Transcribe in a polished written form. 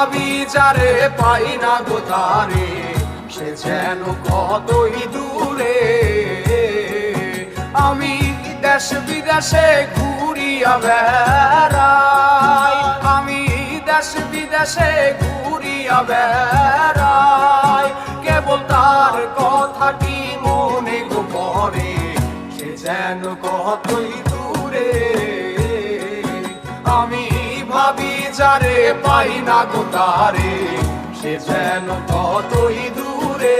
ভাবি যারে পাই না গো তারে, সে যেন কতই দূরে। আমি দেশ বিদেশে ঘুরিয়া বেড়াই, আমি দেশ বিদেশে ঘুরিয়া বেড়াই, কেবল তার কথাটি মনে গো পড়ে, সে যেন কতই দূরে। আমি ভাবি যারে পাই না গো তারে, সে যেন কতই দূরে।